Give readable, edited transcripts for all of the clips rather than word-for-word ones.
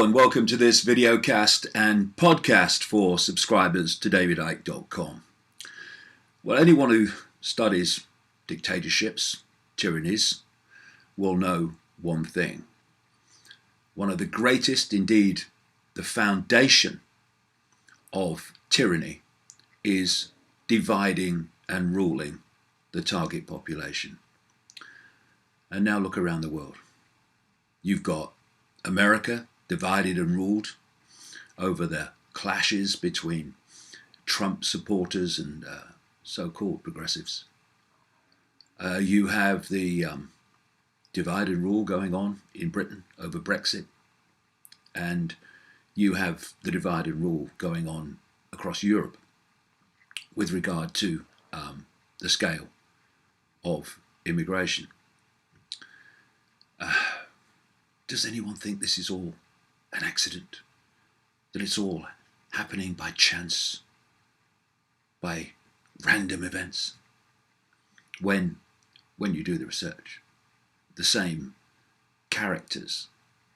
and welcome to this videocast and podcast for subscribers to davidicke.com. Well, anyone who studies dictatorships, tyrannies, will know one thing. One of the greatest, indeed, the foundation of tyranny is dividing and ruling the target population. And now look around the world. You've got America divided and ruled over the clashes between Trump supporters and so-called progressives. You have the divide and rule going on in Britain over Brexit, and you have the divide and rule going on across Europe with regard to the scale of immigration. Does anyone think this is all an accident? That it's all happening by chance, by random events? When you do the research, the same characters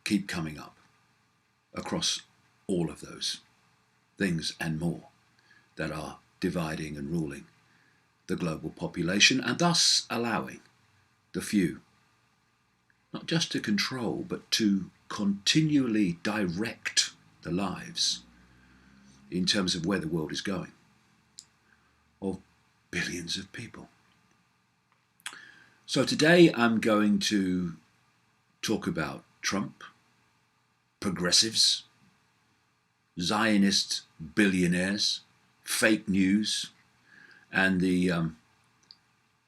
keep coming up across all of those things and more that are dividing and ruling the global population, and thus allowing the few not just to control, but to continually direct the lives in terms of where the world is going of billions of people. So today I'm going to talk about Trump, progressives, Zionist billionaires, fake news, and the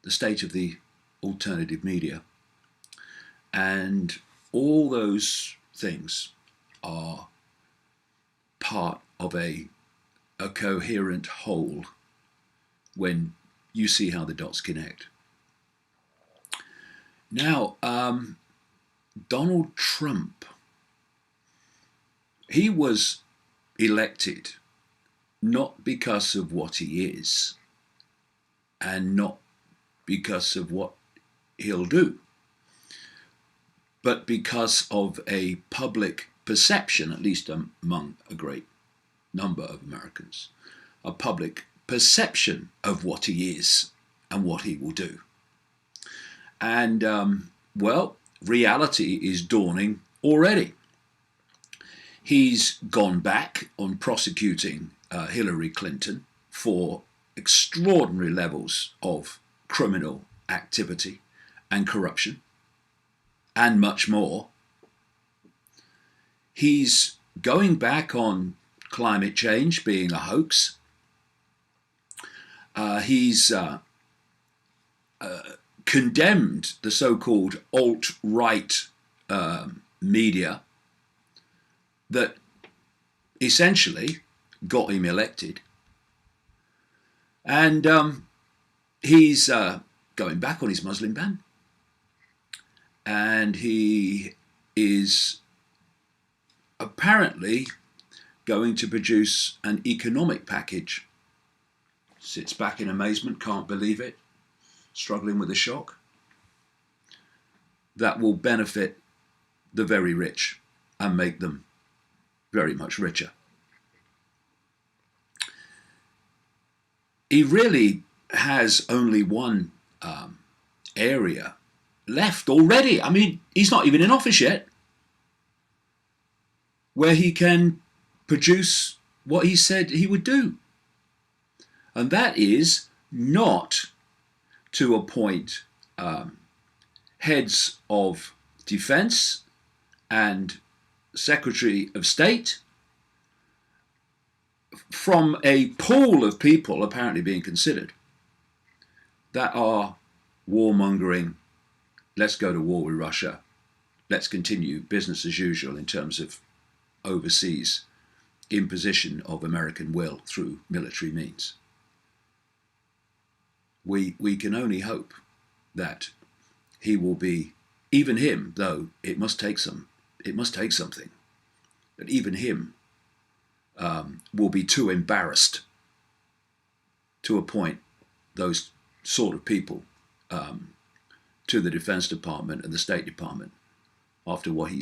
state of the alternative media. And all those things are part of a coherent whole when you see how the dots connect. Now, Donald Trump, he was elected not because of what he is and not because of what he'll do, but because of a public perception, at least among a great number of Americans, a public perception of what he is and what he will do. And, reality is dawning already. He's gone back on prosecuting Hillary Clinton for extraordinary levels of criminal activity and corruption, and much more. He's going back on climate change being a hoax. He's condemned the so-called alt-right media that essentially got him elected. And he's going back on his Muslim ban. And he is apparently going to produce an economic package. Sits back in amazement, can't believe it, struggling with the shock. That will benefit the very rich and make them very much richer. He really has only one area left already. I mean, he's not even in office yet, where he can produce what he said he would do. And that is not to appoint heads of defense and Secretary of State from a pool of people apparently being considered that are warmongering. Let's go to war with Russia. Let's continue business as usual in terms of overseas imposition of American will through military means. We can only hope that he will be, even him, though it must take something, that even him will be too embarrassed to appoint those sort of people to the Defense Department and the State Department after what he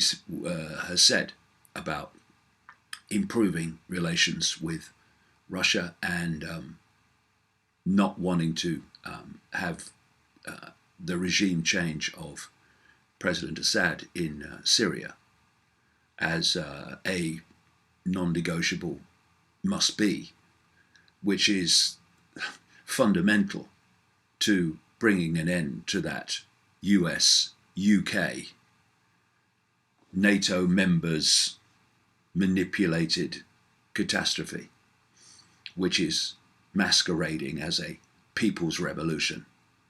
has said about improving relations with Russia and not wanting to have the regime change of President Assad in Syria as a non-negotiable must be, which is fundamental to bringing an end to that US, UK, NATO members manipulated catastrophe, which is masquerading as a people's revolution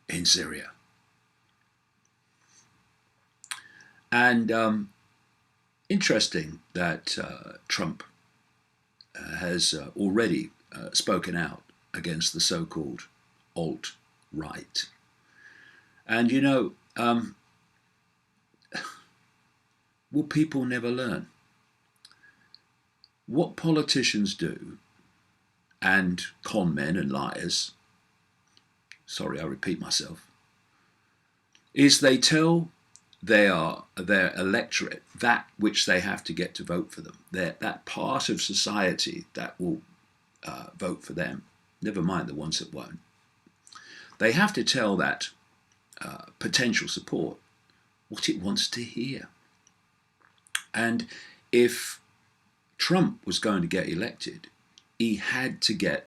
in Syria. And interesting that Trump has already spoken out against the so-called alt-right. And you know, will people never learn? What politicians do, and con men and liars, sorry I repeat myself, is they tell their electorate that which they have to get to vote for them. That part of society that will vote for them, never mind the ones that won't. They have to tell that potential support what it wants to hear. And if Trump was going to get elected, he had to get